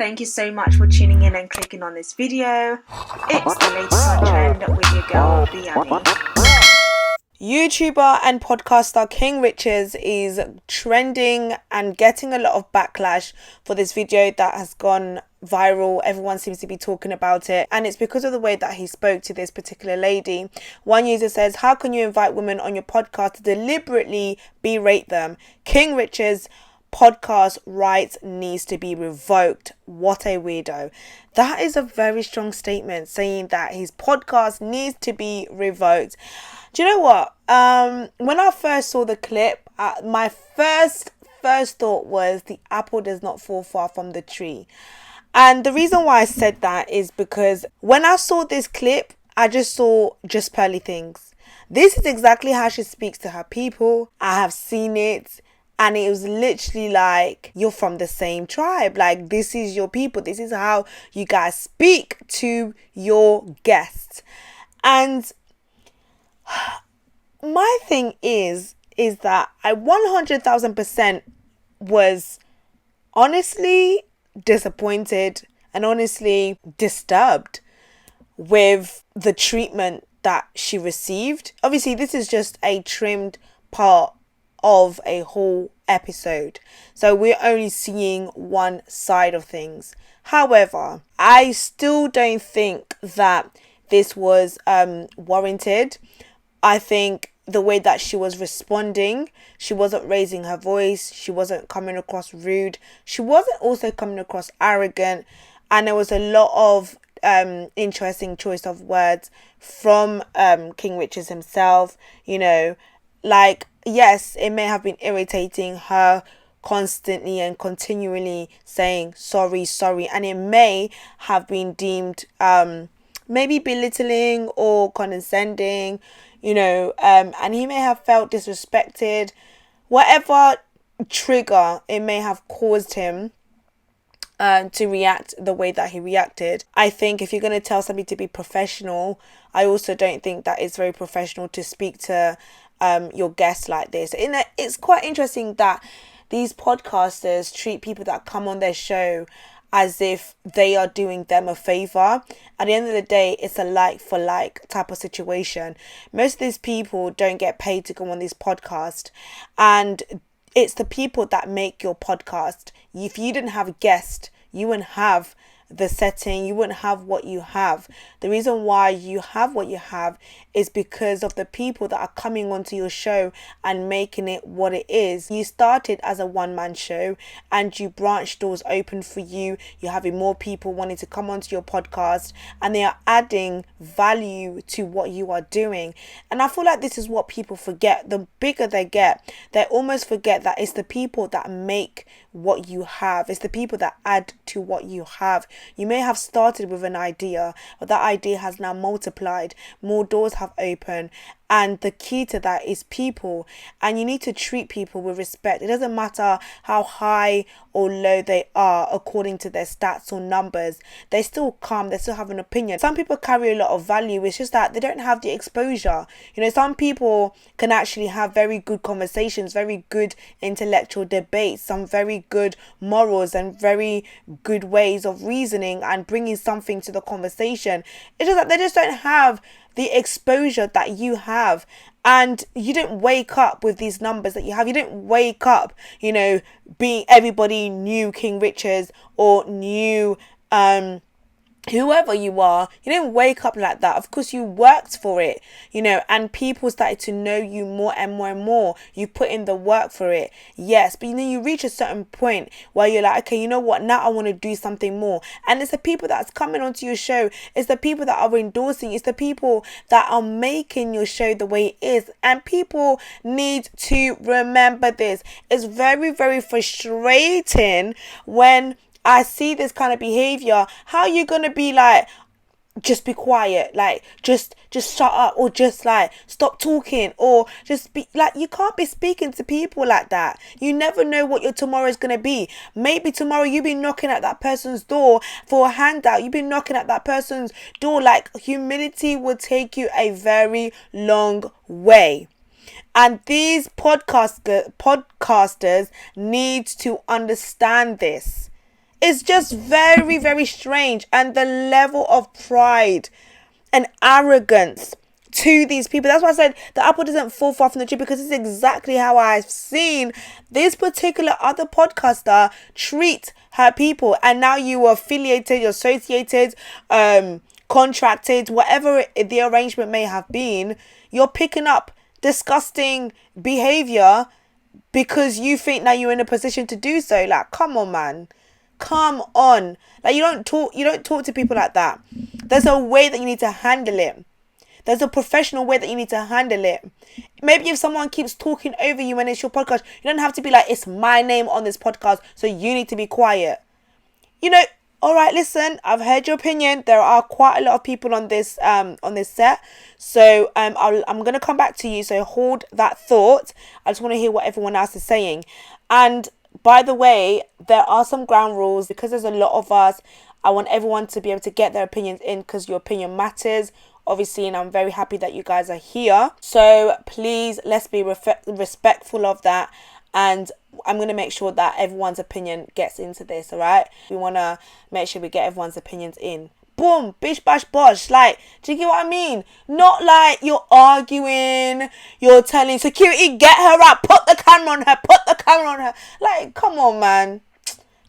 Thank you so much for tuning in and clicking on this video. It's the latest on trend with your girl, Biani. YouTuber and podcaster King Richez is trending and getting a lot of backlash for this video that has gone viral. Everyone seems to be talking about it, and it's because of the way that he spoke to this particular lady. One user says, "How can you invite women on your podcast to deliberately berate them? King Richez podcast rights needs to be revoked. What a weirdo." That is a very strong statement, saying that his podcast needs to be revoked. Do you know what? When I first saw the clip, my first thought was the apple does not fall far from the tree. And the reason why I said that is because when I saw this clip, I just saw just pearly things. This is exactly how she speaks to her people. I have seen it. And it was literally like, you're from the same tribe. Like, this is your people. This is how you guys speak to your guests. And my thing is that I 100,000% was honestly disappointed and honestly disturbed with the treatment that she received. Obviously, this is just a trimmed part of a whole episode, so we're only seeing one side of things. However, I still don't think that this was warranted. I think the way that she was responding, she wasn't raising her voice, she wasn't coming across rude, she wasn't also coming across arrogant, and there was a lot of interesting choice of words from King Richez himself. You know, like, yes, it may have been irritating her constantly and continually saying sorry, and it may have been deemed maybe belittling or condescending, and he may have felt disrespected. Whatever trigger it may have caused him to react the way that he reacted. I think if you're going to tell somebody to be professional, I also don't think that it's very professional to speak to your guests like this. It's quite interesting that these podcasters treat people that come on their show as if they are doing them a favor. At the end of the day, it's a like for like type of situation. Most of these people don't get paid to go on this podcast, and it's the people that make your podcast. If you didn't have a guest, you wouldn't have the setting, you wouldn't have what you have. The reason why you have what you have is because of the people that are coming onto your show and making it what it is. You started as a one-man show and you branched doors open for you. You're having more people wanting to come onto your podcast, and they are adding value to what you are doing. And I feel like this is what people forget. The bigger they get, they almost forget that it's the people that make what you have. It's the people that add to what you have. You may have started with an idea, but that idea has now multiplied. More doors have opened. And the key to that is people. And you need to treat people with respect. It doesn't matter how high or low they are according to their stats or numbers. They still come, they still have an opinion. Some people carry a lot of value. It's just that they don't have the exposure. Some people can actually have very good conversations, very good intellectual debates, some very good morals and very good ways of reasoning and bringing something to the conversation. It's just that they just don't have the exposure that you have, and you didn't wake up with these numbers that you have. You didn't wake up, being everybody knew King Richez or knew whoever you are. You didn't wake up like that. Of course, you worked for it, and people started to know you more and more and more. You put in the work for it, yes, but you reach a certain point where you're like, okay, you know what, now I want to do something more. And it's the people that's coming onto your show, it's the people that are endorsing, it's the people that are making your show the way it is. And people need to remember this. It's very, very frustrating when I see this kind of behavior. How are you gonna be like, just be quiet, like just shut up, or just like stop talking, or just be like, you can't be speaking to people like that. You never know what your tomorrow is gonna be. Maybe tomorrow you'll be knocking at that person's door for a handout. You've been knocking at that person's door. Like, humility will take you a very long way. And these podcasters need to understand this. It's just very, very strange. And the level of pride and arrogance to these people. That's why I said the apple doesn't fall far from the tree, because it's exactly how I've seen this particular other podcaster treat her people. And now you are affiliated, you're associated, contracted, whatever the arrangement may have been, you're picking up disgusting behavior because you think that you're in a position to do so. Like, come on, man. Come on. Like, you don't talk to people like that. There's a way that you need to handle it. There's a professional way that you need to handle it. Maybe if someone keeps talking over you when it's your podcast, you don't have to be like, it's my name on this podcast, so you need to be quiet. You know, all right, listen, I've heard your opinion. There are quite a lot of people on this set. So I'm going to come back to you. So hold that thought. I just want to hear what everyone else is saying. And by the way, there are some ground rules, because there's a lot of us. I want everyone to be able to get their opinions in, because your opinion matters, obviously, and I'm very happy that you guys are here. So please, let's be respectful of that, and I'm going to make sure that everyone's opinion gets into this, all right? We want to make sure we get everyone's opinions in. Boom, bish, bash, bosh. Like, do you get what I mean? Not like you're arguing, you're telling security, get her up, put the camera on her, put the camera on her. Like, come on, man.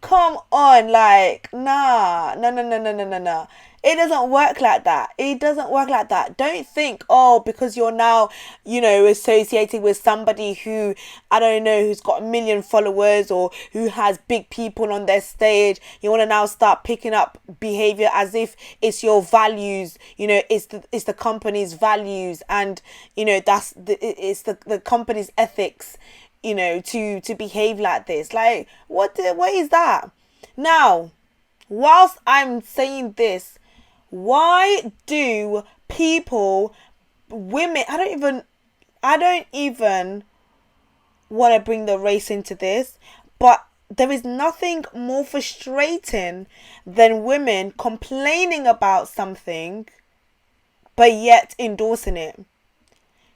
Come on, like, nah. No. It doesn't work like that. It doesn't work like that. Don't think, oh, because you're now, associated with somebody who, I don't know, who's got 1 million followers or who has big people on their stage, you want to now start picking up behavior as if it's your values, it's the company's values, and, it's the company's ethics, to behave like this. Like, what is that? Now, whilst I'm saying this, why do women, I don't even want to bring the race into this, but there is nothing more frustrating than women complaining about something, but yet endorsing it.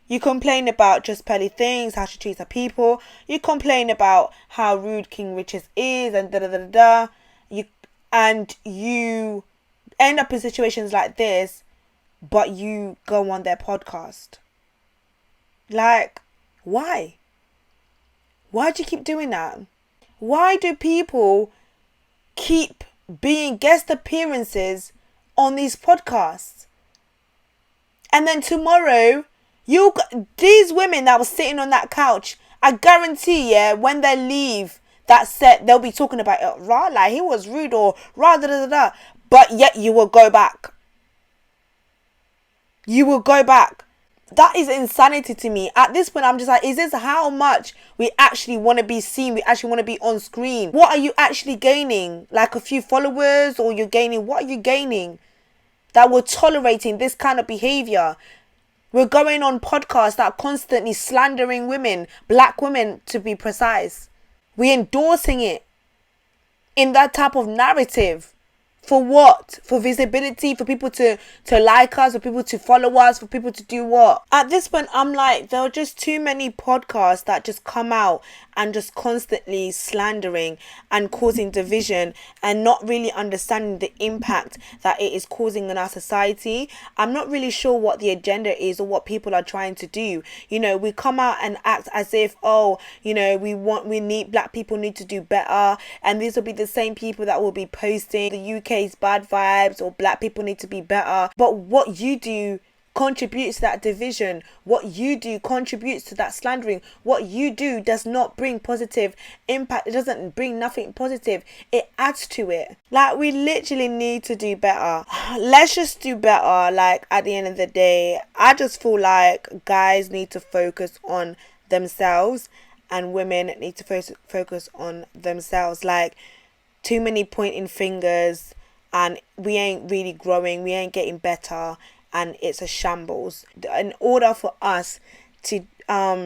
You complain about just petty things, how she treats her people. You complain about how rude King Richez is, and da-da-da-da-da. You end up in situations like this, but you go on their podcast. Like, why? Why do you keep doing that? Why do people keep being guest appearances on these podcasts? And then tomorrow, these women that were sitting on that couch, I guarantee, when they leave that set, they'll be talking about it. Rah, like, he was rude, or rah, da da da. But yet you will go back. You will go back. That is insanity to me. At this point, I'm just like, is this how much we actually want to be seen? We actually want to be on screen. What are you actually gaining? Like a few followers, or you're gaining? What are you gaining? That we're tolerating this kind of behavior. We're going on podcasts that are constantly slandering women, black women to be precise. We're endorsing it in that type of narrative. For what? For visibility, for people to like us, for people to follow us, for people to do what? At this point, I'm like, there are just too many podcasts that just come out and just constantly slandering and causing division and not really understanding the impact that it is causing in our society. I'm not really sure what the agenda is or what people are trying to do. We come out and act as if, black people need to do better, and these will be the same people that will be posting the UK's bad vibes, or black people need to be better. But what you do contributes to that division. What you do contributes to that slandering. What you do does not bring positive impact. It doesn't bring nothing positive. It adds to it. Like, we literally need to do better. Let's just do better. Like, at the end of the day, I just feel like guys need to focus on themselves, and women need to focus on themselves. Like, too many pointing fingers, and we ain't really growing, we ain't getting better, and it's a shambles. In order for us to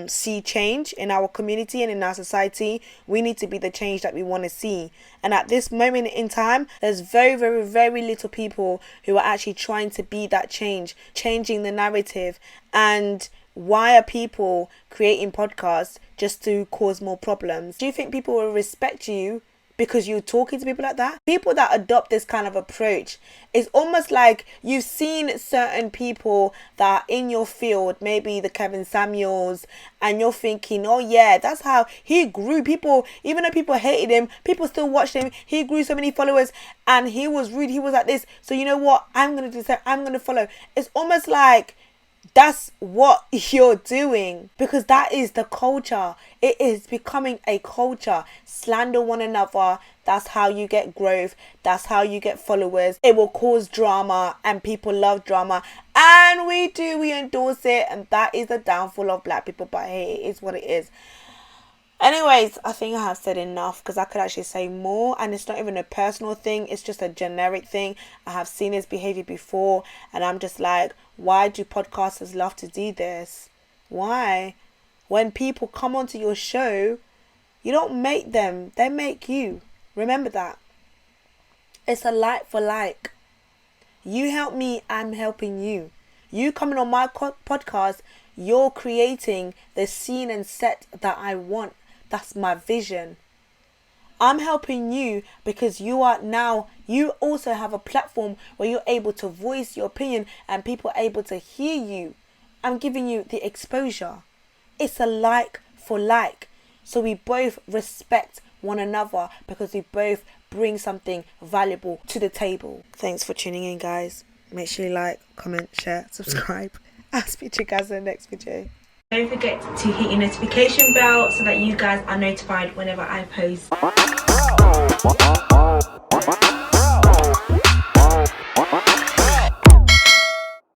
see change in our community and in our society, we need to be the change that we want to see. And at this moment in time, there's very, very, very little people who are actually trying to be that change, changing the narrative. And why are people creating podcasts just to cause more problems? Do you think people will respect you because you're talking to people like that. People that adopt this kind of approach, it's almost like you've seen certain people that are in your field, maybe the Kevin Samuels, and you're thinking, oh yeah, that's how he grew. People, even though people hated him, people still watched him. He grew so many followers, and he was rude, he was like this. So you know what? I'm going to do that. I'm going to follow. It's almost like that's what you're doing, because that is the culture. It is becoming a culture. Slander one another. That's how you get growth. That's how you get followers. It will cause drama, and people love drama, and we endorse it, and that is the downfall of black people. But hey, it is what it is. Anyways, I think I have said enough, because I could actually say more, and it's not even a personal thing, it's just a generic thing. I have seen this behavior before, and I'm just like, why do podcasters love to do this? Why? When people come onto your show, you don't make them, they make you. Remember that. It's a like for like. You help me, I'm helping you. You coming on my podcast, you're creating the scene and set that I want. That's my vision. I'm helping you because you also have a platform where you're able to voice your opinion and people are able to hear you. I'm giving you the exposure. It's a like for like. So we both respect one another because we both bring something valuable to the table. Thanks for tuning in, guys. Make sure you like, comment, share, subscribe. I'll speak to you guys in the next video. Don't forget to hit your notification bell so that you guys are notified whenever I post.